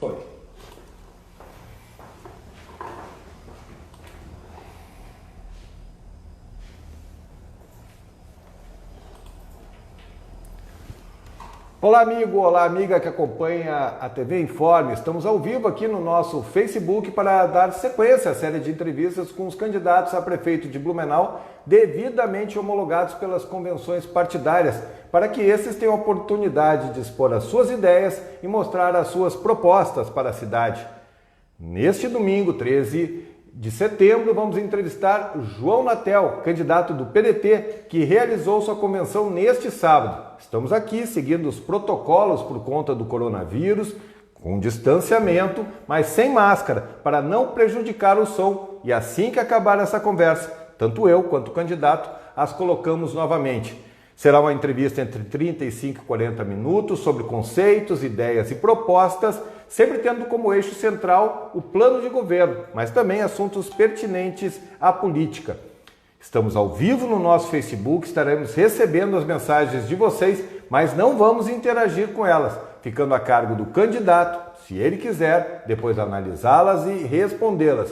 Foi. Olá amigo, olá amiga que acompanha a TV Informe. Estamos ao vivo aqui no nosso Facebook para dar sequência à série de entrevistas com os candidatos a prefeito de Blumenau devidamente homologados pelas convenções partidárias, para que esses tenham a oportunidade de expor as suas ideias e mostrar as suas propostas para a cidade. Neste domingo, 13 de setembro, vamos entrevistar João Natel, candidato do PDT, que realizou sua convenção neste sábado. Estamos aqui seguindo os protocolos por conta do coronavírus, com distanciamento, mas sem máscara, para não prejudicar o som. E assim que acabar essa conversa, tanto eu quanto o candidato as colocamos novamente. Será uma entrevista entre 35 e 40 minutos sobre conceitos, ideias e propostas, sempre tendo como eixo central o plano de governo, mas também assuntos pertinentes à política. Estamos ao vivo no nosso Facebook, estaremos recebendo as mensagens de vocês, mas não vamos interagir com elas, ficando a cargo do candidato, se ele quiser, depois analisá-las e respondê-las.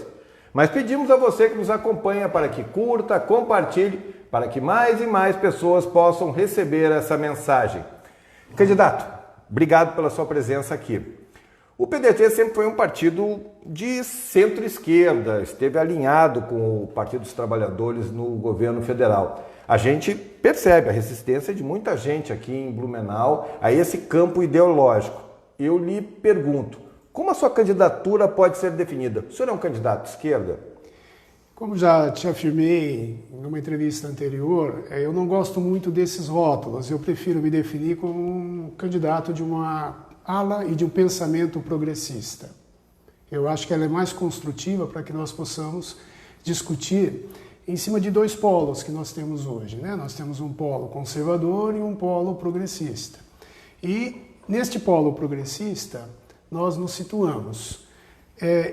Mas pedimos a você que nos acompanha para que curta, compartilhe, para que mais e mais pessoas possam receber essa mensagem. Candidato, obrigado pela sua presença aqui. O PDT sempre foi um partido de centro-esquerda, esteve alinhado com o Partido dos Trabalhadores no governo federal. A gente percebe a resistência de muita gente aqui em Blumenau a esse campo ideológico. Eu lhe pergunto, como a sua candidatura pode ser definida? O senhor é um candidato de esquerda? Como já te afirmei numa entrevista anterior, eu não gosto muito desses rótulos. Eu prefiro me definir como um candidato de uma ala e de um pensamento progressista. Eu acho que ela é mais construtiva para que nós possamos discutir em cima de dois polos que nós temos hoje, né? Nós temos um polo conservador e um polo progressista. E neste polo progressista, nós nos situamos.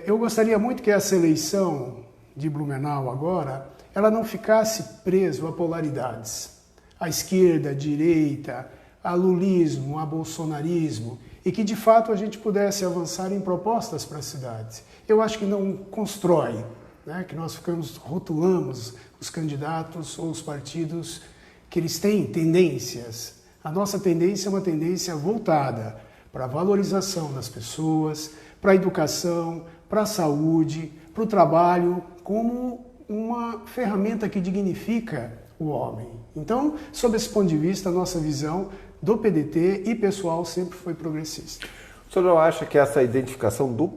Eu gostaria muito que essa eleição de Blumenau agora, ela não ficasse preso a polaridades. A esquerda, a direita, a lulismo, a bolsonarismo, e que de fato a gente pudesse avançar em propostas para a cidade. Eu acho que não constrói, né? Que nós rotulamos os candidatos ou os partidos que eles têm tendências. A nossa tendência é uma tendência voltada para a valorização das pessoas, para a educação, para a saúde, para o trabalho, como uma ferramenta que dignifica o homem. Então, sob esse ponto de vista, a nossa visão do PDT e pessoal sempre foi progressista. O senhor não acha que essa identificação do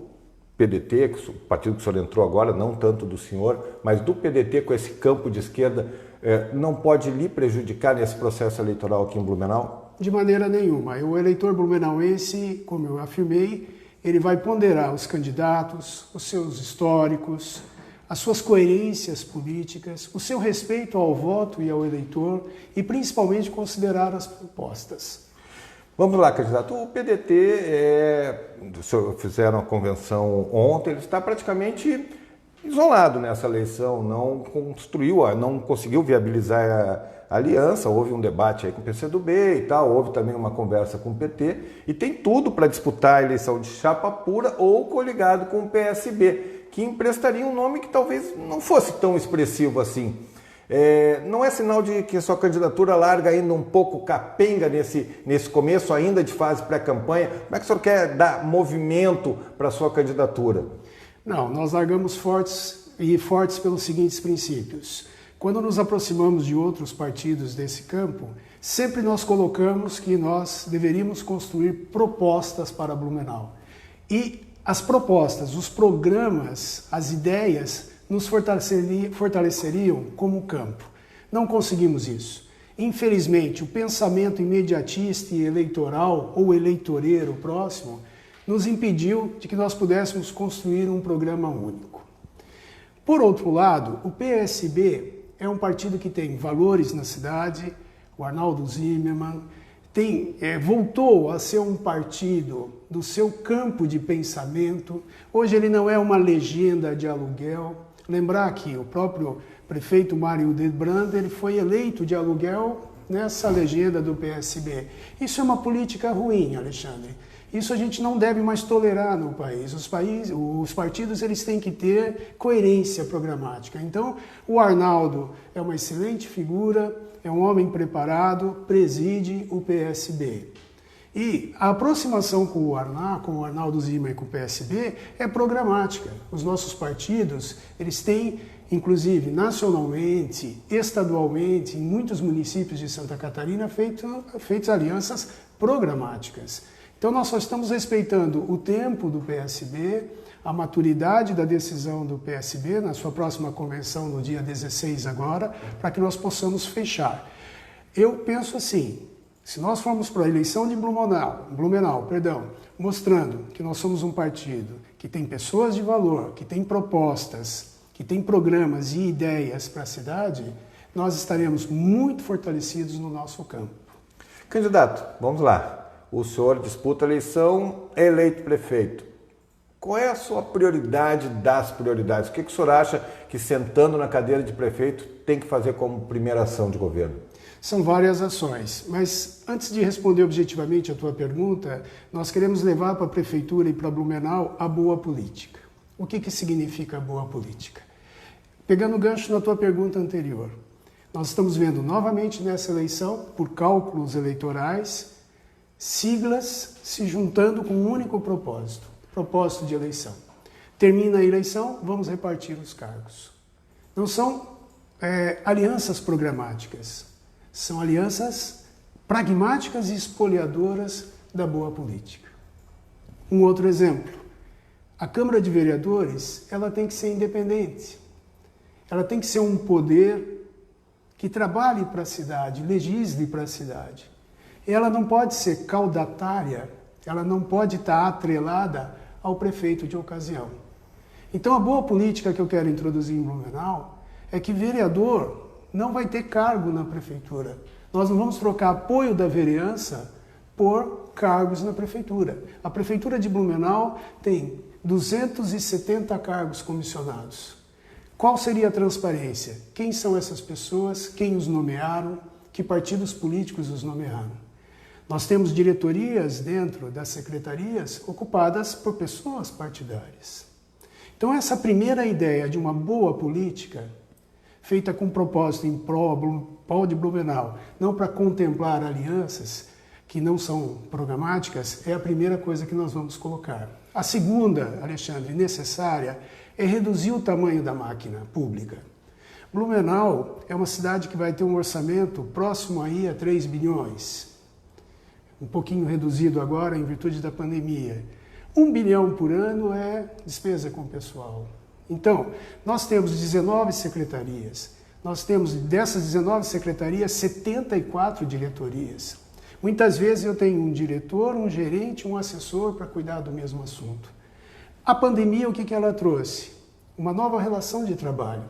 PDT, o partido que o senhor entrou agora, não tanto do senhor, mas do PDT com esse campo de esquerda, não pode lhe prejudicar nesse processo eleitoral aqui em Blumenau? De maneira nenhuma. O eleitor blumenauense, como eu afirmei, ele vai ponderar os candidatos, os seus históricos, as suas coerências políticas, o seu respeito ao voto e ao eleitor e principalmente considerar as propostas. Vamos lá, candidato. O PDT, o senhor fizeram a convenção ontem, ele está praticamente isolado nessa eleição, não conseguiu viabilizar a aliança, houve um debate aí com o PCdoB e tal, houve também uma conversa com o PT e tem tudo para disputar a eleição de chapa pura ou coligado com o PSB, que emprestaria um nome que talvez não fosse tão expressivo assim. Não é sinal de que a sua candidatura larga ainda um pouco capenga nesse começo ainda de fase pré-campanha? Como é que o senhor quer dar movimento para a sua candidatura? Não, nós largamos fortes pelos seguintes princípios. Quando nos aproximamos de outros partidos desse campo, sempre nós colocamos que nós deveríamos construir propostas para Blumenau. E as propostas, os programas, as ideias nos fortaleceriam como campo. Não conseguimos isso. Infelizmente, o pensamento imediatista e eleitoral ou eleitoreiro próximo nos impediu de que nós pudéssemos construir um programa único. Por outro lado, o PSB é um partido que tem valores na cidade, o Arnaldo Zimmermann, voltou a ser um partido do seu campo de pensamento. Hoje ele não é uma legenda de aluguel. Lembrar que o próprio prefeito Mário Debrand, ele foi eleito de aluguel nessa legenda do PSB. Isso é uma política ruim, Alexandre. Isso a gente não deve mais tolerar no país. Os partidos eles têm que ter coerência programática. Então, o Arnaldo é uma excelente figura, é um homem preparado, preside o PSB. E a aproximação com o Arnaldo Zima e com o PSB é programática. Os nossos partidos, eles têm, inclusive nacionalmente, estadualmente, em muitos municípios de Santa Catarina, feito alianças programáticas. Então nós só estamos respeitando o tempo do PSB, a maturidade da decisão do PSB na sua próxima convenção no dia 16 agora, para que nós possamos fechar. Eu penso assim, se nós formos para a eleição de Blumenau, mostrando que nós somos um partido que tem pessoas de valor, que tem propostas, que tem programas e ideias para a cidade, nós estaremos muito fortalecidos no nosso campo. Candidato, vamos lá. O senhor disputa a eleição, é eleito prefeito. Qual é a sua prioridade das prioridades? O que o senhor acha que, sentando na cadeira de prefeito, tem que fazer como primeira ação de governo? São várias ações, mas antes de responder objetivamente a tua pergunta, nós queremos levar para a Prefeitura e para Blumenau a boa política. O que significa a boa política? Pegando o gancho na tua pergunta anterior, nós estamos vendo novamente nessa eleição, por cálculos eleitorais, siglas se juntando com um único propósito de eleição. Termina a eleição, vamos repartir os cargos. Não são alianças programáticas, são alianças pragmáticas e espoliadoras da boa política. Um outro exemplo, a Câmara de Vereadores, ela tem que ser independente. Ela tem que ser um poder que trabalhe para a cidade, legisle para a cidade. Ela não pode ser caudatária, ela não pode estar atrelada ao prefeito de ocasião. Então a boa política que eu quero introduzir em Blumenau é que vereador não vai ter cargo na prefeitura. Nós não vamos trocar apoio da vereança por cargos na prefeitura. A prefeitura de Blumenau tem 270 cargos comissionados. Qual seria a transparência? Quem são essas pessoas? Quem os nomearam? Que partidos políticos os nomearam? Nós temos diretorias dentro das secretarias ocupadas por pessoas partidárias. Então essa primeira ideia de uma boa política, feita com propósito em prol de Blumenau, não para contemplar alianças que não são programáticas, é a primeira coisa que nós vamos colocar. A segunda, Alexandre, necessária, é reduzir o tamanho da máquina pública. Blumenau é uma cidade que vai ter um orçamento próximo aí a 3 bilhões. Um pouquinho reduzido agora em virtude da pandemia. 1 bilhão por ano é despesa com o pessoal. Então, nós temos 19 secretarias. Nós temos, dessas 19 secretarias, 74 diretorias. Muitas vezes eu tenho um diretor, um gerente, um assessor para cuidar do mesmo assunto. A pandemia, o que ela trouxe? Uma nova relação de trabalho,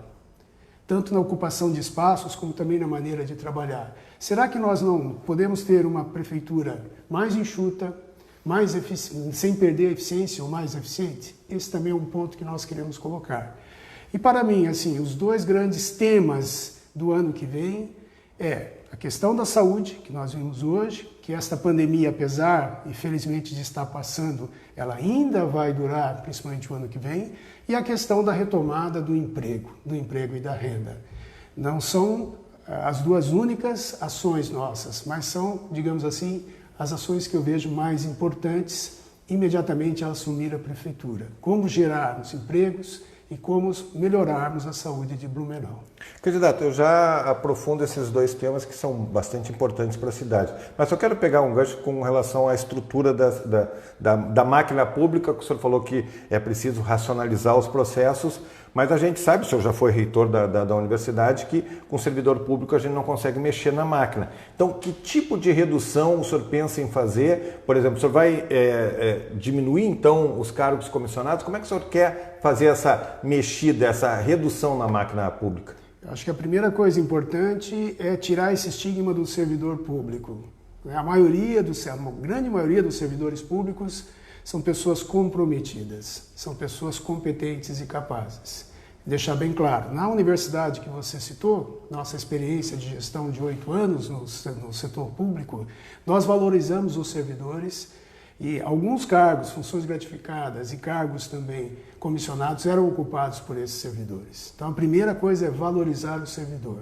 tanto na ocupação de espaços como também na maneira de trabalhar. Será que nós não podemos ter uma prefeitura mais enxuta, mais sem perder a eficiência ou mais eficiente? Esse também é um ponto que nós queremos colocar. E para mim, assim, os dois grandes temas do ano que vem é a questão da saúde, que nós vimos hoje, que esta pandemia, apesar, infelizmente, de estar passando, ela ainda vai durar, principalmente o ano que vem, e a questão da retomada do emprego e da renda. Não são as duas únicas ações nossas, mas são, digamos assim, as ações que eu vejo mais importantes imediatamente ao assumir a prefeitura. Como gerarmos empregos e como melhorarmos a saúde de Blumenau. Candidato, eu já aprofundo esses dois temas que são bastante importantes para a cidade. Mas eu quero pegar um gancho com relação à estrutura da máquina pública, que o senhor falou que é preciso racionalizar os processos, mas a gente sabe, o senhor já foi reitor da universidade, que com servidor público a gente não consegue mexer na máquina. Então, que tipo de redução o senhor pensa em fazer? Por exemplo, o senhor vai diminuir, então, os cargos comissionados? Como é que o senhor quer fazer essa mexida, essa redução na máquina pública? Eu acho que a primeira coisa importante é tirar esse estigma do servidor público. A grande maioria dos servidores públicos são pessoas comprometidas, são pessoas competentes e capazes. Deixar bem claro, na universidade que você citou, nossa experiência de gestão de 8 anos no setor público, nós valorizamos os servidores E alguns cargos, funções gratificadas e cargos também comissionados eram ocupados por esses servidores. Então a primeira coisa é valorizar o servidor.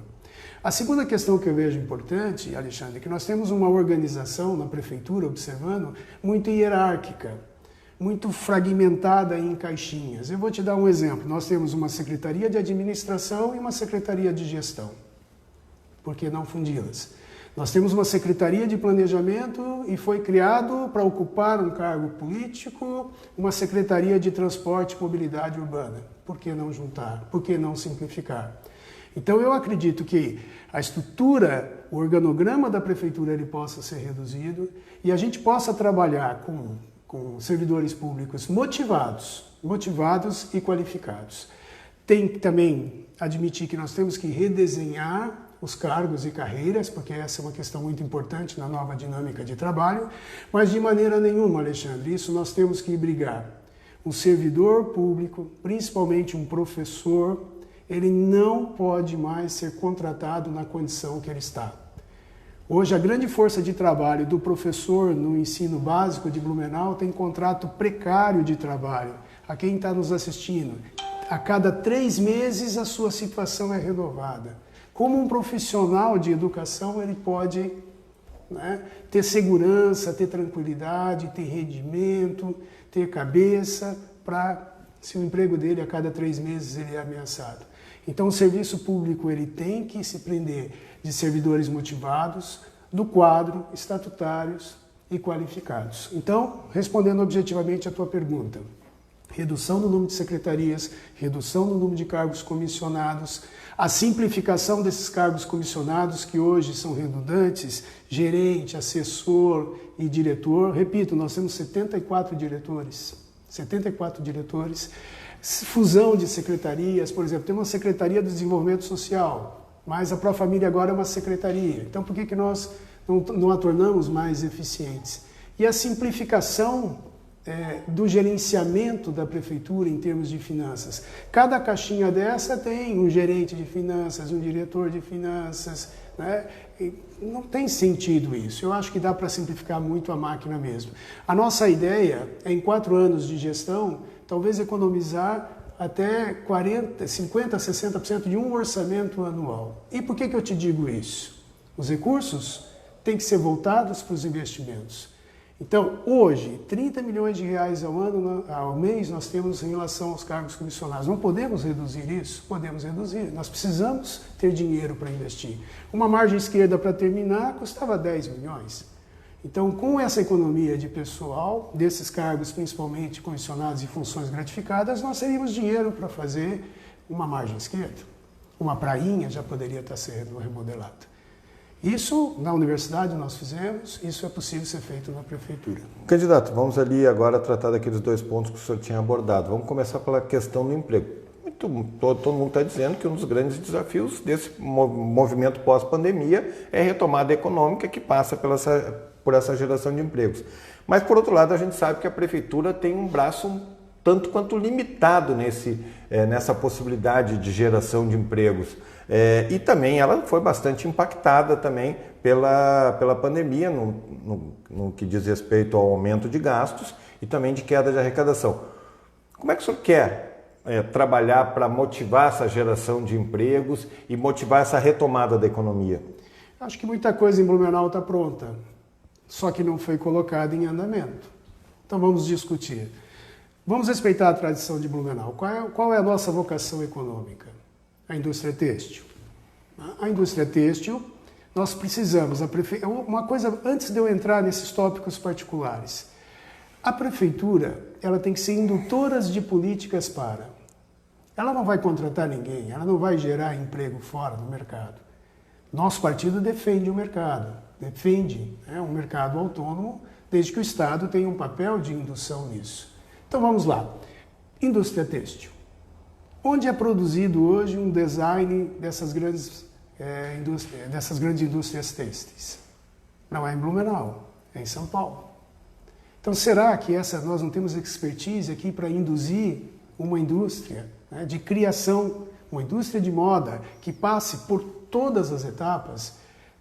A segunda questão que eu vejo importante, Alexandre, é que nós temos uma organização na prefeitura, observando, muito hierárquica, muito fragmentada em caixinhas. Eu vou te dar um exemplo. Nós temos uma secretaria de administração e uma secretaria de gestão. Por que não fundi-las? Nós temos uma secretaria de planejamento e foi criado para ocupar um cargo político uma secretaria de transporte e mobilidade urbana. Por que não juntar? Por que não simplificar? Então eu acredito que a estrutura, o organograma da prefeitura ele possa ser reduzido e a gente possa trabalhar com servidores públicos motivados e qualificados. Tem que também admitir que nós temos que redesenhar os cargos e carreiras, porque essa é uma questão muito importante na nova dinâmica de trabalho, mas de maneira nenhuma, Alexandre, isso nós temos que brigar. Um servidor público, principalmente um professor, ele não pode mais ser contratado na condição que ele está. Hoje, a grande força de trabalho do professor no ensino básico de Blumenau tem contrato precário de trabalho. A quem está nos assistindo, a cada 3 meses a sua situação é renovada. Como um profissional de educação, ele pode, né, ter segurança, ter tranquilidade, ter rendimento, ter cabeça para, se o emprego dele a cada 3 meses ele é ameaçado. Então o serviço público ele tem que se prender de servidores motivados, do quadro, estatutários e qualificados. Então, respondendo objetivamente a tua pergunta, redução no número de secretarias, redução no número de cargos comissionados, a simplificação desses cargos comissionados que hoje são redundantes, gerente, assessor e diretor. Repito, nós temos 74 diretores, fusão de secretarias, por exemplo, tem uma Secretaria do Desenvolvimento Social, mas a Profamília agora é uma secretaria. Então por que nós não a tornamos mais eficientes? E a simplificação do gerenciamento da prefeitura em termos de finanças. Cada caixinha dessa tem um gerente de finanças, um diretor de finanças, né? E não tem sentido isso. Eu acho que dá para simplificar muito a máquina mesmo. A nossa ideia é, em 4 anos de gestão, talvez economizar até 40%, 50%, 60% de um orçamento anual. E por que eu te digo isso? Os recursos têm que ser voltados para os investimentos. Então, hoje, 30 milhões de reais ao mês nós temos em relação aos cargos comissionados. Não podemos reduzir isso? Podemos reduzir. Nós precisamos ter dinheiro para investir. Uma margem esquerda para terminar custava 10 milhões. Então, com essa economia de pessoal, desses cargos principalmente comissionados e funções gratificadas, nós teríamos dinheiro para fazer uma margem esquerda. Uma prainha já poderia estar sendo remodelada. Isso, na universidade, nós fizemos, isso é possível ser feito na prefeitura. Candidato, vamos ali agora tratar daqueles 2 pontos que o senhor tinha abordado. Vamos começar pela questão do emprego. Todo mundo está dizendo que um dos grandes desafios desse movimento pós-pandemia é a retomada econômica que passa por essa geração de empregos. Mas, por outro lado, a gente sabe que a prefeitura tem um braço tanto quanto limitado nessa possibilidade de geração de empregos. E também ela foi bastante impactada também pela pandemia no que diz respeito ao aumento de gastos e também de queda de arrecadação. Como é que o senhor quer trabalhar para motivar essa geração de empregos e motivar essa retomada da economia? Acho que muita coisa em Blumenau está pronta, só que não foi colocada em andamento. Então vamos discutir. Vamos respeitar a tradição de Blumenau. Qual é a nossa vocação econômica? A indústria têxtil. A indústria têxtil, nós precisamos, uma coisa, antes de eu entrar nesses tópicos particulares, a prefeitura ela tem que ser indutora de políticas para. Ela não vai contratar ninguém, ela não vai gerar emprego fora do mercado. Nosso partido defende o mercado, defende um mercado autônomo, desde que o Estado tenha um papel de indução nisso. Então vamos lá, indústria têxtil. Onde é produzido hoje um design dessas grandes indústrias têxteis? Não é em Blumenau, é em São Paulo. Então será que nós não temos expertise aqui para induzir uma indústria de criação, uma indústria de moda que passe por todas as etapas,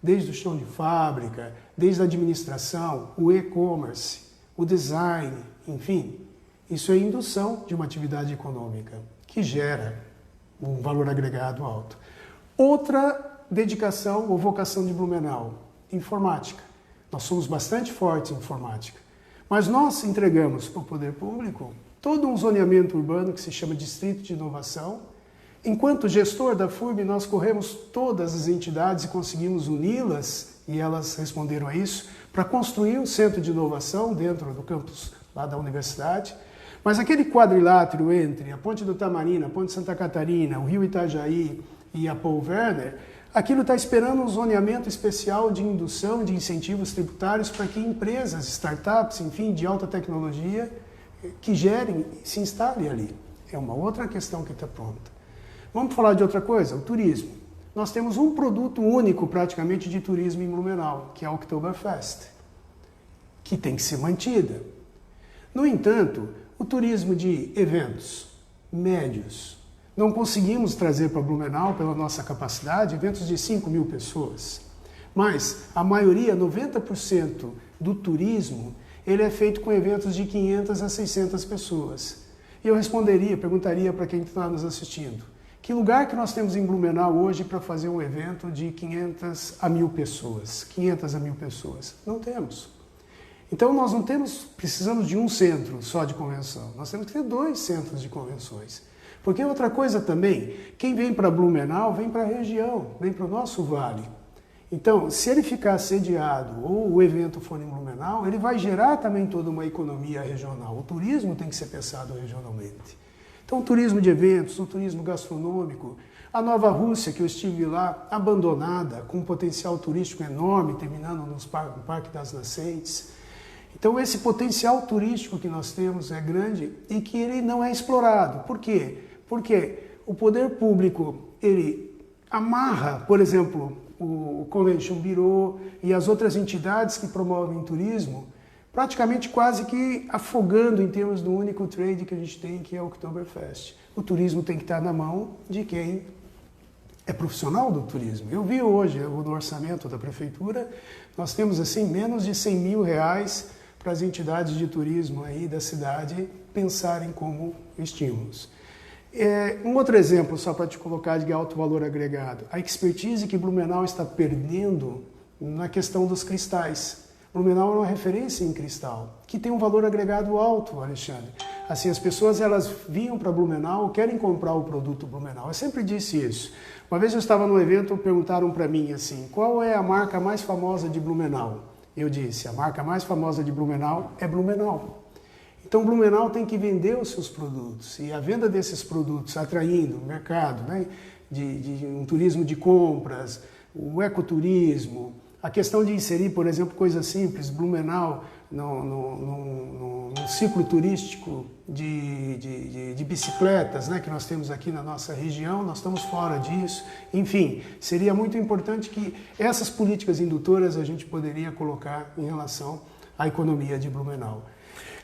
desde o chão de fábrica, desde a administração, o e-commerce, o design, enfim, isso é indução de uma atividade econômica que gera um valor agregado alto. Outra dedicação ou vocação de Blumenau, informática. Nós somos bastante fortes em informática, mas nós entregamos para o poder público todo um zoneamento urbano que se chama Distrito de Inovação. Enquanto gestor da FURB, nós corremos todas as entidades e conseguimos uni-las, e elas responderam a isso, para construir um centro de inovação dentro do campus lá da universidade. Mas aquele quadrilátero entre a Ponte do Tamarina, a Ponte Santa Catarina, o Rio Itajaí e a Paul Werner, aquilo está esperando um zoneamento especial de indução, de incentivos tributários para que empresas, startups, enfim, de alta tecnologia, que gerem, se instalem ali. É uma outra questão que está pronta. Vamos falar de outra coisa, o turismo. Nós temos um produto único, praticamente, de turismo em Blumenau, que é a Oktoberfest, que tem que ser mantida. No entanto, o turismo de eventos médios, não conseguimos trazer para Blumenau, pela nossa capacidade, eventos de 5.000 pessoas. Mas a maioria, 90% do turismo, ele é feito com eventos de 500 a 600 pessoas. E eu perguntaria para quem está nos assistindo, que lugar que nós temos em Blumenau hoje para fazer um evento de 500 a 1.000 pessoas? 500 a 1.000 pessoas. Não temos. Então nós não precisamos de um centro só de convenção. Nós temos que ter 2 centros de convenções. Porque outra coisa também, quem vem para Blumenau vem para a região, vem para o nosso vale. Então, se ele ficar sediado ou o evento for em Blumenau, ele vai gerar também toda uma economia regional. O turismo tem que ser pensado regionalmente. Então, o turismo de eventos, o turismo gastronômico, a Nova Rússia, que eu estive lá, abandonada, com um potencial turístico enorme, terminando no Parque das Nascentes. Então, esse potencial turístico que nós temos é grande e que ele não é explorado. Por quê? Porque o poder público, ele amarra, por exemplo, o Convention Bureau e as outras entidades que promovem turismo, praticamente quase que afogando em termos do único trade que a gente tem, que é o Oktoberfest. O turismo tem que estar na mão de quem é profissional do turismo. Eu vi hoje no orçamento da prefeitura, nós temos assim menos de R$100 mil para as entidades de turismo aí da cidade pensarem como estímulos. Um outro exemplo, só para te colocar de alto valor agregado, a expertise que Blumenau está perdendo na questão dos cristais. Blumenau é uma referência em cristal, que tem um valor agregado alto, Alexandre. Assim, as pessoas elas vinham para Blumenau, querem comprar o produto Blumenau. Eu sempre disse isso. Uma vez eu estava num evento, perguntaram para mim assim, qual é a marca mais famosa de Blumenau? Eu disse, a marca mais famosa de Blumenau é Blumenau. Então, Blumenau tem que vender os seus produtos. E a venda desses produtos, atraindo o mercado, né, de um turismo de compras, o ecoturismo, a questão de inserir, por exemplo, coisas simples, Blumenau no ciclo turístico de bicicletas, né, que nós temos aqui na nossa região, nós estamos fora disso. Enfim, seria muito importante que essas políticas indutoras a gente poderia colocar em relação à economia de Blumenau.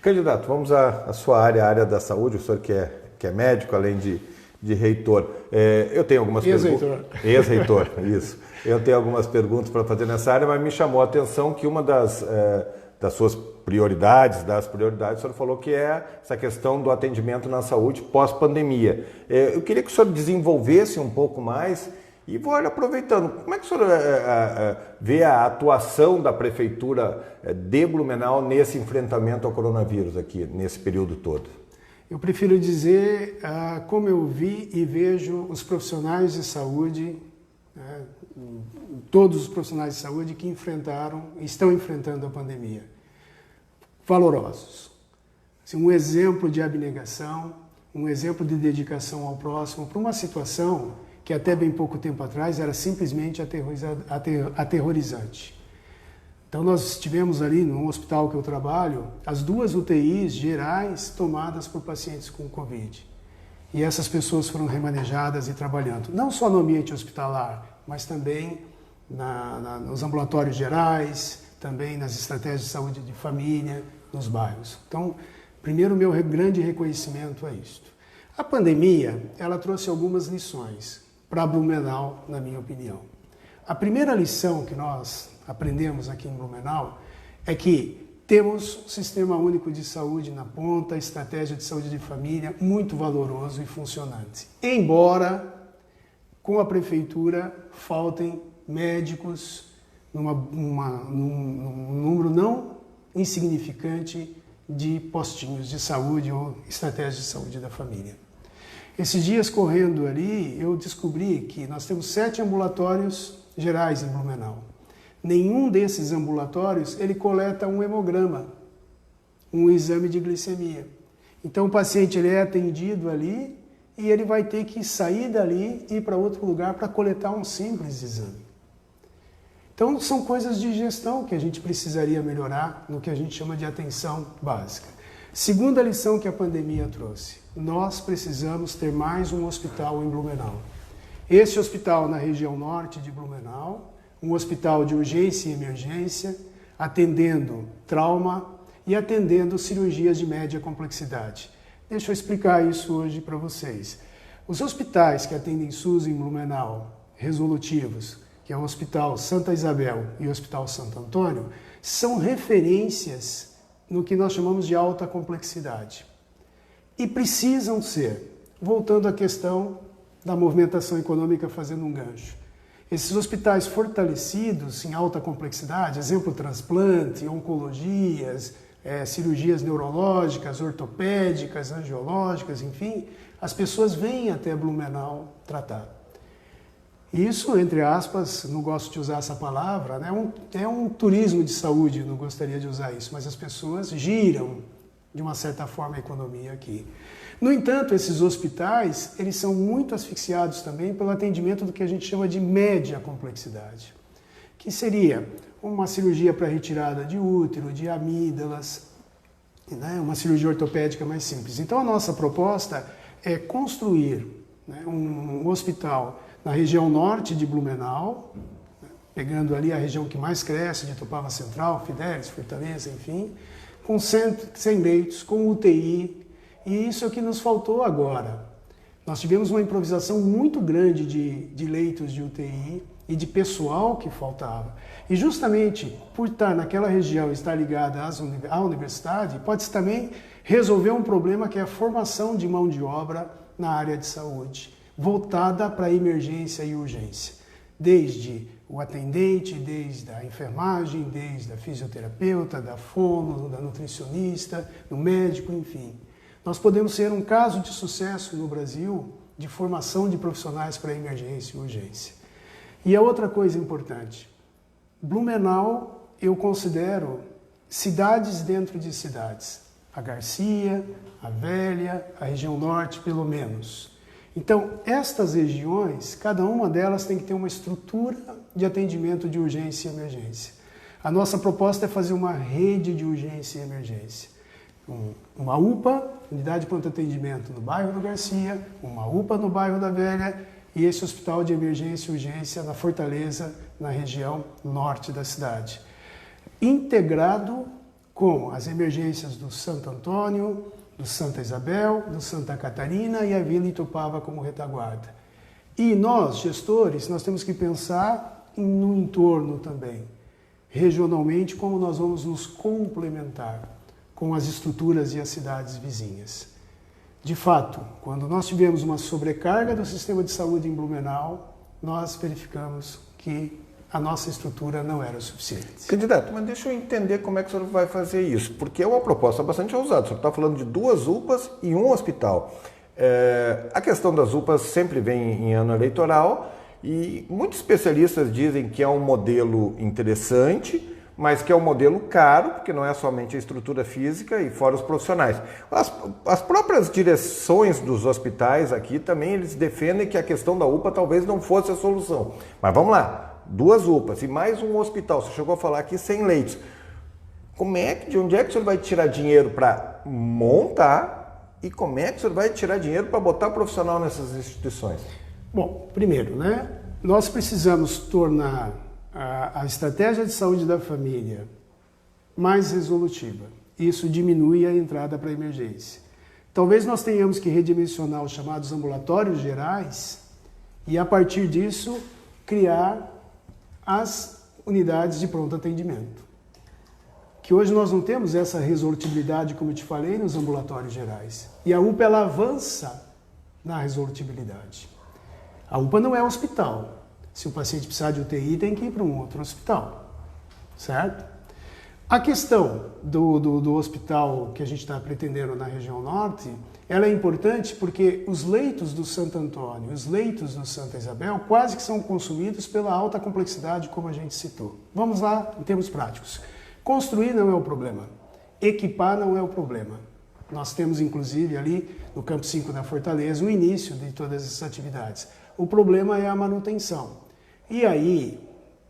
Candidato, vamos à sua área, a área da saúde, o senhor que é médico, além de reitor. Eu tenho algumas perguntas. Ex-reitor, isso. Eu tenho algumas perguntas para fazer nessa área, mas me chamou a atenção que uma das suas prioridades, o senhor falou que é essa questão do atendimento na saúde pós-pandemia. Eu queria que o senhor desenvolvesse um pouco mais e vou aproveitando. Como é que o senhor vê a atuação da Prefeitura de Blumenau nesse enfrentamento ao coronavírus aqui, nesse período todo? Eu prefiro dizer como eu vi e vejo os profissionais de saúde, todos os profissionais de saúde que estão enfrentando a pandemia. Valorosos. Assim, um exemplo de abnegação, um exemplo de dedicação ao próximo para uma situação que até bem pouco tempo atrás era simplesmente aterrorizante. Então nós estivemos ali no hospital que eu trabalho, as 2 UTIs gerais tomadas por pacientes com Covid. E essas pessoas foram remanejadas e trabalhando, não só no ambiente hospitalar, mas também nos ambulatórios gerais, também nas estratégias de saúde de família, nos bairros. Então, primeiro, meu grande reconhecimento é isto. A pandemia, ela trouxe algumas lições para Blumenau, na minha opinião. A primeira lição que nós aprendemos aqui em Blumenau é que Temos o Sistema Único de Saúde na ponta, estratégia de saúde de família, muito valoroso e funcionante. Embora, com a prefeitura, faltem médicos num número não insignificante de postinhos de saúde ou estratégia de saúde da família. Esses dias correndo ali, eu descobri que nós temos 7 ambulatórios gerais em Blumenau. Nenhum desses ambulatórios ele coleta um hemograma, um exame de glicemia. Então o paciente ele é atendido ali e ele vai ter que sair dali e ir para outro lugar para coletar um simples exame. Então são coisas de gestão que a gente precisaria melhorar no que a gente chama de atenção básica. Segunda lição que a pandemia trouxe, nós precisamos ter mais um hospital em Blumenau. Esse hospital na região norte de Blumenau, um hospital de urgência e emergência, atendendo trauma e atendendo cirurgias de média complexidade. Deixa eu explicar isso hoje para vocês. Os hospitais que atendem SUS em Blumenau, resolutivos, que é o Hospital Santa Isabel e o Hospital Santo Antônio, são referências no que nós chamamos de alta complexidade. E precisam ser, voltando à questão da movimentação econômica fazendo um gancho. Esses hospitais fortalecidos em alta complexidade, exemplo, transplante, oncologias, cirurgias neurológicas, ortopédicas, angiológicas, enfim, as pessoas vêm até Blumenau tratar. Isso, entre aspas, não gosto de usar essa palavra, né? É um turismo de saúde, não gostaria de usar isso, mas as pessoas giram, de uma certa forma, a economia aqui. No entanto, esses hospitais, eles são muito asfixiados também pelo atendimento do que a gente chama de média complexidade, que seria uma cirurgia para retirada de útero, de amígdalas, né? Uma cirurgia ortopédica mais simples. Então, a nossa proposta é construir, né, um hospital na região norte de Blumenau, pegando ali a região que mais cresce, de Tupava Central, Fidélis, Fortaleza, enfim, com 100 leitos, com UTI, e isso é o que nos faltou agora. Nós tivemos uma improvisação muito grande de leitos de UTI e de pessoal que faltava. E justamente por estar naquela região e estar ligada à universidade, pode-se também resolver um problema que é a formação de mão de obra na área de saúde, voltada para a emergência e urgência. Desde o atendente, desde a enfermagem, desde a fisioterapeuta, da fono, da nutricionista, do médico, enfim. Nós podemos ser um caso de sucesso no Brasil de formação de profissionais para emergência e urgência. E a outra coisa importante, Blumenau eu considero cidades dentro de cidades. A Garcia, a Velha, a região norte pelo menos. Então, estas regiões, cada uma delas tem que ter uma estrutura de atendimento de urgência e emergência. A nossa proposta é fazer uma rede de urgência e emergência. Uma UPA, Unidade de Pronto Atendimento no bairro do Garcia, uma UPA no bairro da Velha e esse hospital de emergência e urgência na Fortaleza, na região norte da cidade. Integrado com as emergências do Santo Antônio, do Santa Isabel, do Santa Catarina e a Vila Itupava como retaguarda. E nós, gestores, nós temos que pensar no entorno também, regionalmente, como nós vamos nos complementar com as estruturas e as cidades vizinhas. De fato, quando nós tivemos uma sobrecarga do sistema de saúde em Blumenau, nós verificamos que a nossa estrutura não era suficiente. Candidato, mas deixa eu entender como é que o senhor vai fazer isso, porque é uma proposta bastante ousada. O senhor está falando de 2 UPAs e um hospital. A questão das UPAs sempre vem em ano eleitoral e muitos especialistas dizem que é um modelo interessante, mas que é um modelo caro, porque não é somente a estrutura física e fora os profissionais. As próprias direções dos hospitais aqui também eles defendem que a questão da UPA talvez não fosse a solução. Mas vamos lá. 2 UPAs e mais um hospital, você chegou a falar aqui 100 leitos. De onde é que o senhor vai tirar dinheiro para montar e como é que o senhor vai tirar dinheiro para botar profissional nessas instituições? Bom, primeiro, né, nós precisamos tornar a estratégia de saúde da família mais resolutiva. Isso diminui a entrada para a emergência. Talvez nós tenhamos que redimensionar os chamados ambulatórios gerais e, a partir disso, criar as unidades de pronto atendimento. que hoje nós não temos essa resortibilidade, como eu te falei, nos ambulatórios gerais. E a UPA, ela avança na resortibilidade. A UPA não é hospital. Se o paciente precisar de UTI, tem que ir para um outro hospital, certo? A questão do hospital que a gente está pretendendo na região norte, ela é importante porque os leitos do Santo Antônio, os leitos do Santa Isabel, quase que são consumidos pela alta complexidade, como a gente citou. Vamos lá, em termos práticos. Construir não é o problema, equipar não é o problema. Nós temos, inclusive, ali no Campo 5 da Fortaleza, o início de todas essas atividades. O problema é a manutenção. E aí,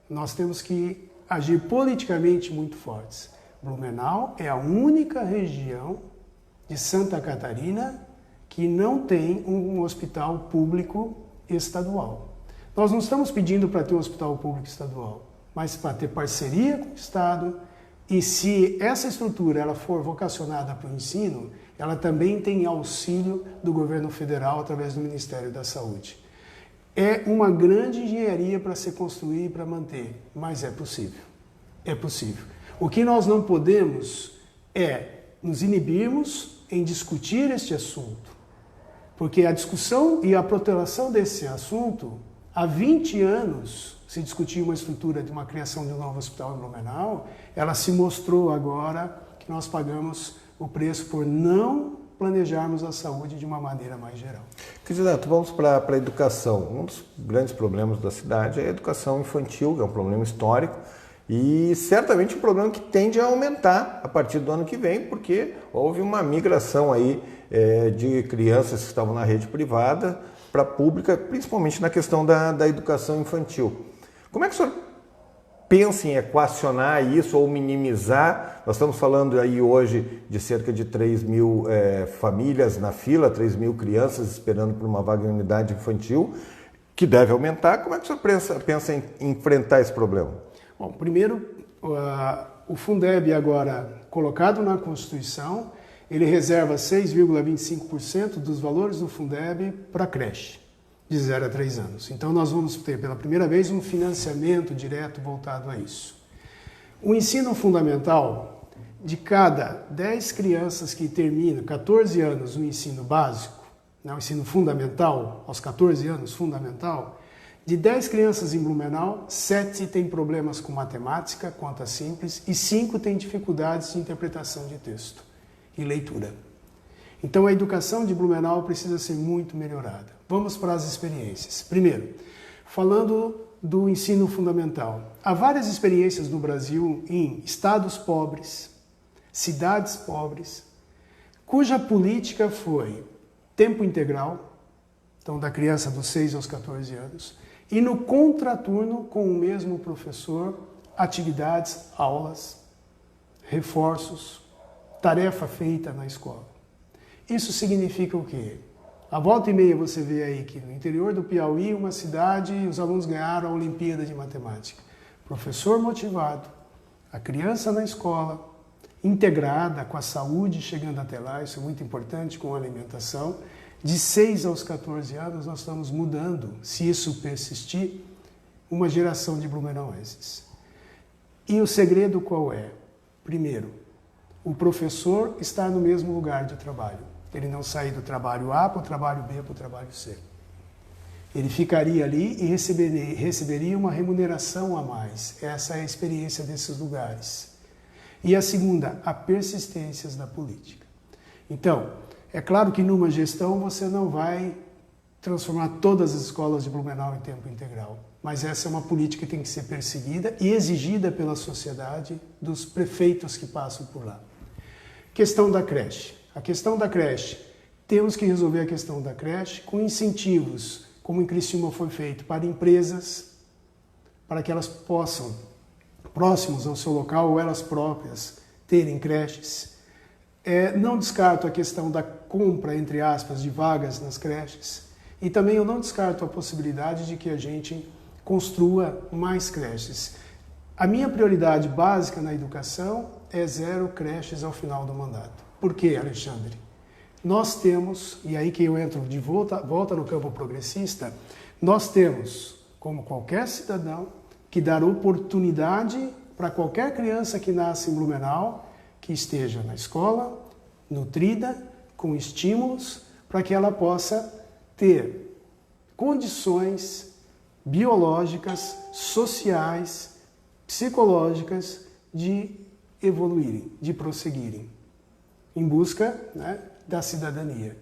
nós temos que agir politicamente muito fortes. Blumenau é a única região de Santa Catarina que não tem um hospital público estadual. Nós não estamos pedindo para ter um hospital público estadual, mas para ter parceria com o Estado. E se essa estrutura ela for vocacionada para o ensino, ela também tem auxílio do governo federal através do Ministério da Saúde. É uma grande engenharia para se construir e para manter, mas é possível. É possível. O que nós não podemos é nos inibirmos em discutir este assunto, porque a discussão e a protelação desse assunto, há 20 anos se discutia uma estrutura de uma criação de um novo hospital em Blumenau, ela se mostrou agora que nós pagamos o preço por não planejarmos a saúde de uma maneira mais geral. Candidato, vamos para a educação. Um dos grandes problemas da cidade é a educação infantil, que é um problema histórico e certamente um problema que tende a aumentar a partir do ano que vem, porque houve uma migração aí de crianças que estavam na rede privada para a pública, principalmente na questão da educação infantil. Como é que o senhor pensa em equacionar isso ou minimizar? Nós estamos falando aí hoje de cerca de 3 mil famílias na fila, 3 mil crianças esperando por uma vaga em unidade infantil, que deve aumentar. Como é que o senhor pensa em enfrentar esse problema? Bom, primeiro, o Fundeb agora colocado na Constituição, ele reserva 6,25% dos valores do Fundeb para creche de 0 a 3 anos. Então nós vamos ter pela primeira vez um financiamento direto voltado a isso. O ensino fundamental, de cada 10 crianças que terminam 14 anos no ensino básico, o ensino fundamental, aos 14 anos fundamental, de 10 crianças em Blumenau, 7 têm problemas com matemática, conta simples, e 5 têm dificuldades de interpretação de texto e leitura. Então a educação de Blumenau precisa ser muito melhorada. Vamos para as experiências. Primeiro, falando do ensino fundamental. Há várias experiências no Brasil em estados pobres, cidades pobres, cuja política foi tempo integral, então da criança dos 6 aos 14 anos, e no contraturno com o mesmo professor, atividades, aulas, reforços, tarefa feita na escola. Isso significa o quê? A volta e meia você vê aí que no interior do Piauí, uma cidade, os alunos ganharam a Olimpíada de Matemática. Professor motivado, a criança na escola, integrada com a saúde chegando até lá, isso é muito importante, com a alimentação. De 6 aos 14 anos nós estamos mudando, se isso persistir, uma geração de blumenauenses. E o segredo qual é? Primeiro, o professor está no mesmo lugar de trabalho. Ele não sai do trabalho A para o trabalho B para o trabalho C. Ele ficaria ali e receberia uma remuneração a mais. Essa é a experiência desses lugares. E a segunda, a persistência da política. Então, é claro que numa gestão você não vai transformar todas as escolas de Blumenau em tempo integral, mas essa é uma política que tem que ser perseguida e exigida pela sociedade dos prefeitos que passam por lá. Questão da creche. A questão da creche, temos que resolver a questão da creche com incentivos, como em Criciúma foi feito, para empresas, para que elas possam, próximos ao seu local ou elas próprias, terem creches. Não descarto a questão da compra, entre aspas, de vagas nas creches. E também eu não descarto a possibilidade de que a gente construa mais creches. A minha prioridade básica na educação é 0 creches ao final do mandato. Por quê, Alexandre? Nós temos, e aí que eu entro de volta no campo progressista, nós temos, como qualquer cidadão, que dar oportunidade para qualquer criança que nasce em Blumenau, que esteja na escola, nutrida, com estímulos, para que ela possa ter condições biológicas, sociais, psicológicas de evoluírem, de prosseguirem, em busca, né, da cidadania.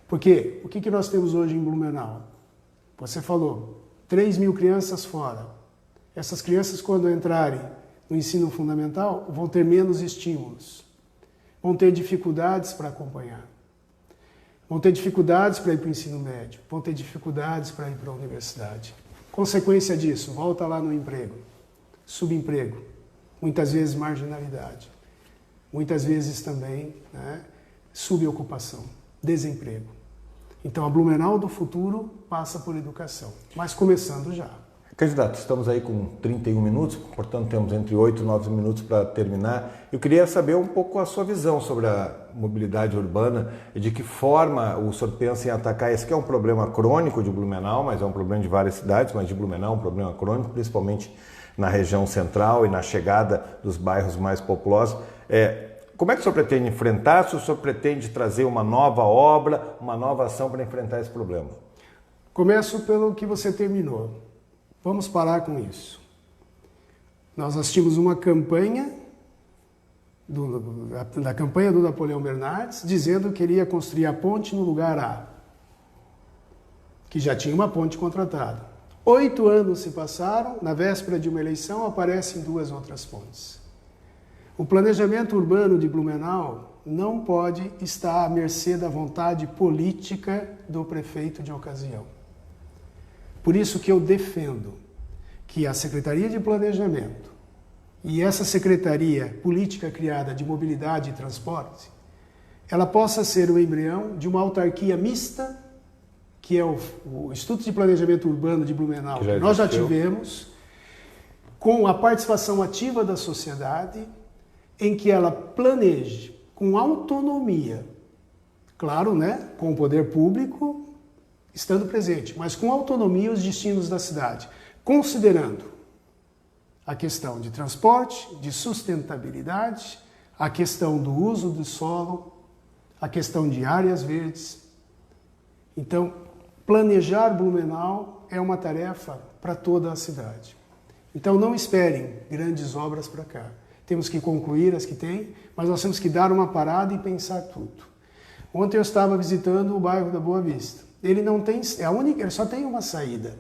Porque o que nós temos hoje em Blumenau? Você falou, 3.000 crianças fora. Essas crianças, quando entrarem no ensino fundamental, vão ter menos estímulos, vão ter dificuldades para acompanhar, vão ter dificuldades para ir para o ensino médio, vão ter dificuldades para ir para a universidade. Consequência disso, volta lá no emprego, subemprego, muitas vezes marginalidade, muitas vezes também, né, subocupação, desemprego. Então a Blumenau do futuro passa por educação, mas começando já. Candidato, estamos aí com 31 minutos, portanto temos entre 8 e 9 minutos para terminar. Eu queria saber um pouco a sua visão sobre a mobilidade urbana e de que forma o senhor pensa em atacar esse que é um problema crônico de Blumenau, mas é um problema de várias cidades, mas de Blumenau é um problema crônico, principalmente na região central e na chegada dos bairros mais populosos. Como é que o senhor pretende enfrentar? Se o senhor pretende trazer uma nova obra, uma nova ação para enfrentar esse problema? Começo pelo que você terminou. Vamos parar com isso. Nós assistimos uma campanha, da campanha do Napoleão Bernardes, dizendo que queria construir a ponte no lugar A, que já tinha uma ponte contratada. 8 anos se passaram, na véspera de uma eleição aparecem 2 outras pontes. O planejamento urbano de Blumenau não pode estar à mercê da vontade política do prefeito de ocasião. Por isso que eu defendo que a Secretaria de Planejamento e essa Secretaria Política criada de Mobilidade e Transporte, ela possa ser o embrião de uma autarquia mista, que é o Instituto de Planejamento Urbano de Blumenau, que nós já tivemos, com a participação ativa da sociedade, em que ela planeje com autonomia, claro, né, com o poder público estando presente, mas com autonomia os destinos da cidade, considerando a questão de transporte, de sustentabilidade, a questão do uso do solo, a questão de áreas verdes. Então, planejar Blumenau é uma tarefa para toda a cidade. Então, não esperem grandes obras para cá. Temos que concluir as que tem, mas nós temos que dar uma parada e pensar tudo. Ontem eu estava visitando o bairro da Boa Vista. Ele não tem, ele só tem uma saída.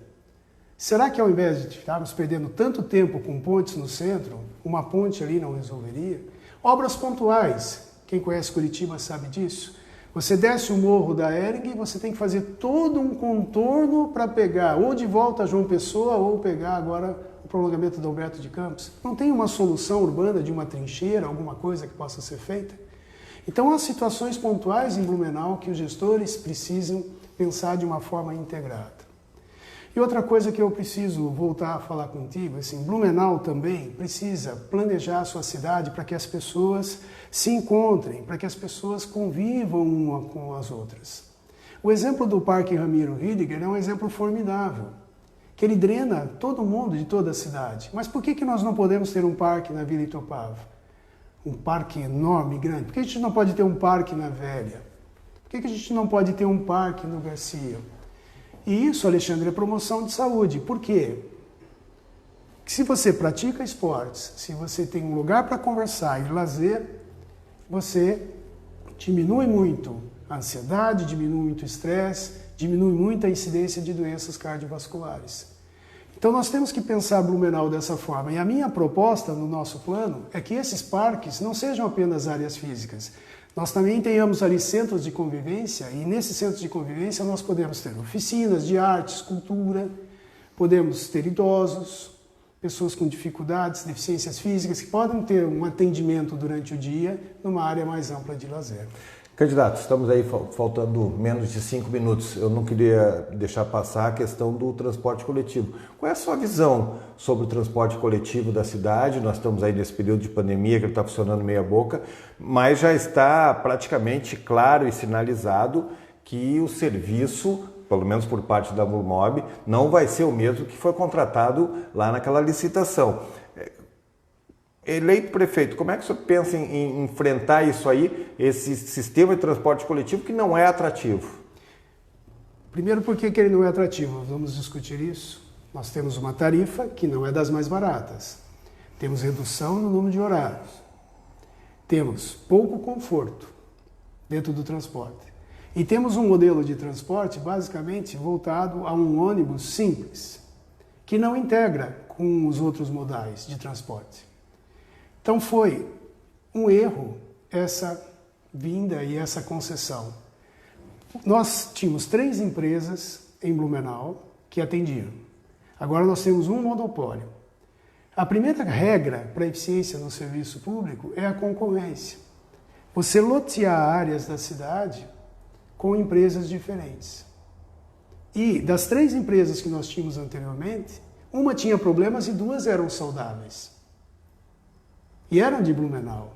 Será que ao invés de estarmos perdendo tanto tempo com pontes no centro, uma ponte ali não resolveria? Obras pontuais, quem conhece Curitiba sabe disso. Você desce o morro da Hering e você tem que fazer todo um contorno para pegar ou de volta a João Pessoa ou pegar agora o prolongamento do Alberto de Campos. Não tem uma solução urbana de uma trincheira, alguma coisa que possa ser feita? Então há situações pontuais em Blumenau que os gestores precisam pensar de uma forma integrada. E outra coisa que eu preciso voltar a falar contigo, assim, Blumenau também precisa planejar a sua cidade para que as pessoas se encontrem, para que as pessoas convivam uma com as outras. O exemplo do Parque Ramiro Riediger é um exemplo formidável, que ele drena todo mundo de toda a cidade. Mas por que nós não podemos ter um parque na Vila Itopava? Um parque enorme, grande. Por que a gente não pode ter um parque na Velha? Por que a gente não pode ter um parque no Garcia? E isso, Alexandre, é promoção de saúde. Por quê? Porque se você pratica esportes, se você tem um lugar para conversar e lazer, você diminui muito a ansiedade, diminui muito o estresse, diminui muito a incidência de doenças cardiovasculares. Então nós temos que pensar Blumenau dessa forma. E a minha proposta no nosso plano é que esses parques não sejam apenas áreas físicas. Nós também tenhamos ali centros de convivência, e nesses centros de convivência nós podemos ter oficinas de artes, cultura, podemos ter idosos, pessoas com dificuldades, deficiências físicas, que podem ter um atendimento durante o dia numa área mais ampla de lazer. Candidato, estamos aí faltando menos de 5 minutos. Eu não queria deixar passar a questão do transporte coletivo. Qual é a sua visão sobre o transporte coletivo da cidade? Nós estamos aí nesse período de pandemia que ele está funcionando meia boca, mas já está praticamente claro e sinalizado que o serviço, pelo menos por parte da Blumob, não vai ser o mesmo que foi contratado lá naquela licitação. eleito prefeito, como é que o senhor pensa em enfrentar isso aí, esse sistema de transporte coletivo que não é atrativo? Primeiro, por que ele não é atrativo? Vamos discutir isso. Nós temos uma tarifa que não é das mais baratas. Temos redução no número de horários. Temos pouco conforto dentro do transporte. E temos um modelo de transporte basicamente voltado a um ônibus simples, que não integra com os outros modais de transporte. Então foi um erro essa vinda e essa concessão. Nós tínhamos 3 empresas em Blumenau que atendiam. Agora nós temos um monopólio. A primeira regra para a eficiência no serviço público é a concorrência. Você lotear áreas da cidade com empresas diferentes. E das 3 empresas que nós tínhamos anteriormente, uma tinha problemas e 2 eram saudáveis. E eram de Blumenau.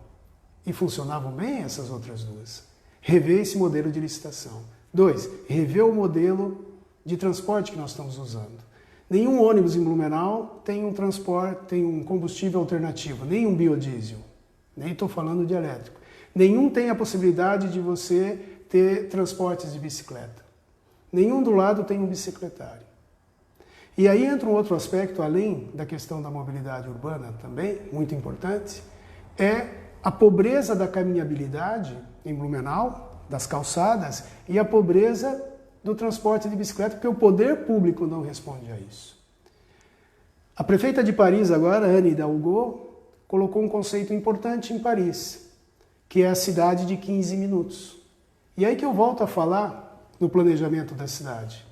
E funcionavam bem essas outras 2. Rever esse modelo de licitação. 2, rever o modelo de transporte que nós estamos usando. Nenhum ônibus em Blumenau tem um transporte, tem um combustível alternativo, nem um biodiesel. Nem estou falando de elétrico. Nenhum tem a possibilidade de você ter transportes de bicicleta. Nenhum do lado tem um bicicletário. E aí entra um outro aspecto, além da questão da mobilidade urbana também, muito importante, é a pobreza da caminhabilidade em Blumenau, das calçadas, e a pobreza do transporte de bicicleta, porque o poder público não responde a isso. A prefeita de Paris agora, Anne Hidalgo, colocou um conceito importante em Paris, que é a cidade de 15 minutos. E aí que eu volto a falar no planejamento da cidade.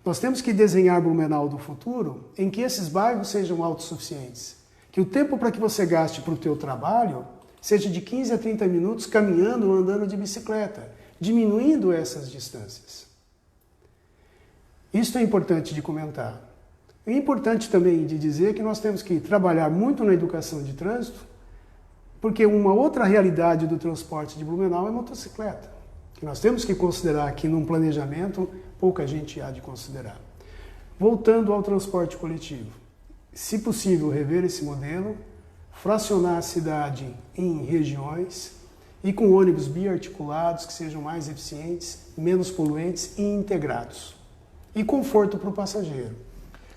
Nós temos que desenhar Blumenau do futuro em que esses bairros sejam autossuficientes. Que o tempo para que você gaste para o teu trabalho seja de 15 a 30 minutos caminhando ou andando de bicicleta, diminuindo essas distâncias. Isso é importante de comentar. É importante também de dizer que nós temos que trabalhar muito na educação de trânsito, porque uma outra realidade do transporte de Blumenau é a motocicleta, que nós temos que considerar que num planejamento pouca gente há de considerar. Voltando ao transporte coletivo, se possível rever esse modelo, fracionar a cidade em regiões e com ônibus biarticulados que sejam mais eficientes, menos poluentes e integrados. E conforto para o passageiro.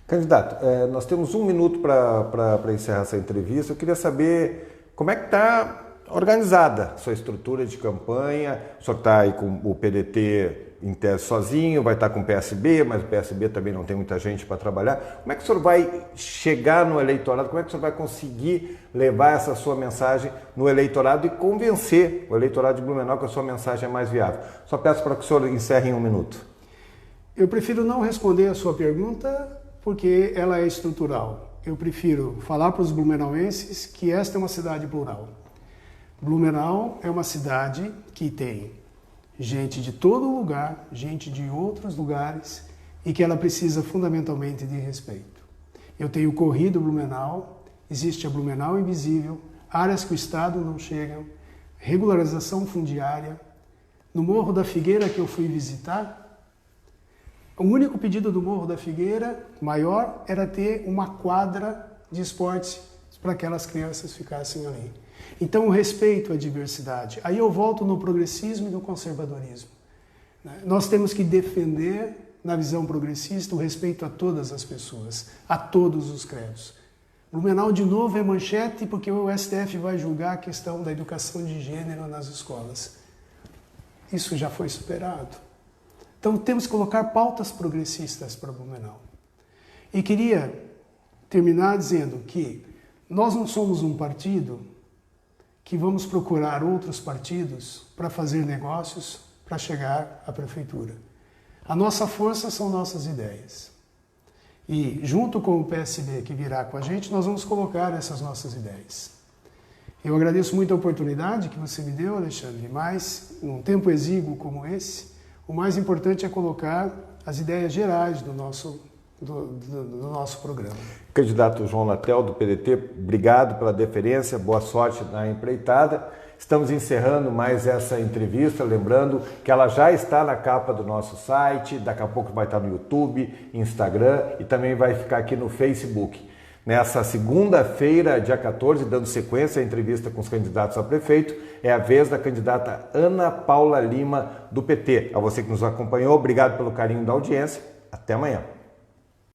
Candidato, nós temos 1 minuto para encerrar essa entrevista. Eu queria saber como é que está organizada a sua estrutura de campanha. O senhor está aí com o PDT em tese sozinho, vai estar com o PSB, mas o PSB também não tem muita gente para trabalhar. Como é que o senhor vai chegar no eleitorado? Como é que o senhor vai conseguir levar essa sua mensagem no eleitorado e convencer o eleitorado de Blumenau que a sua mensagem é mais viável? Só peço para que o senhor encerre em 1 minuto. Eu prefiro não responder a sua pergunta porque ela é estrutural. Eu prefiro falar para os blumenauenses que esta é uma cidade plural. Blumenau é uma cidade que tem gente de todo lugar, gente de outros lugares e que ela precisa fundamentalmente de respeito. Eu tenho corrido Blumenau, existe a Blumenau Invisível, áreas que o Estado não chega, regularização fundiária. No Morro da Figueira que eu fui visitar, o único pedido do Morro da Figueira maior era ter uma quadra de esportes para aquelas crianças ficassem ali. Então, o respeito à diversidade. Aí eu volto no progressismo e no conservadorismo. Nós temos que defender, na visão progressista, o respeito a todas as pessoas, a todos os credos. Blumenau, de novo, é manchete porque o STF vai julgar a questão da educação de gênero nas escolas. Isso já foi superado. Então, temos que colocar pautas progressistas para Blumenau. E queria terminar dizendo que nós não somos um partido que vamos procurar outros partidos para fazer negócios para chegar à prefeitura. A nossa força são nossas ideias. E, junto com o PSB que virá com a gente, nós vamos colocar essas nossas ideias. Eu agradeço muito a oportunidade que você me deu, Alexandre, mas, num tempo exíguo como esse, o mais importante é colocar as ideias gerais do nosso programa. Candidato João Natel, do PDT, obrigado pela deferência, boa sorte na empreitada. Estamos encerrando mais essa entrevista, lembrando que ela já está na capa do nosso site, daqui a pouco vai estar no YouTube, Instagram e também vai ficar aqui no Facebook. Nessa segunda-feira, dia 14, dando sequência à entrevista com os candidatos a prefeito, é a vez da candidata Ana Paula Lima, do PT. A você que nos acompanhou, obrigado pelo carinho da audiência. Até amanhã.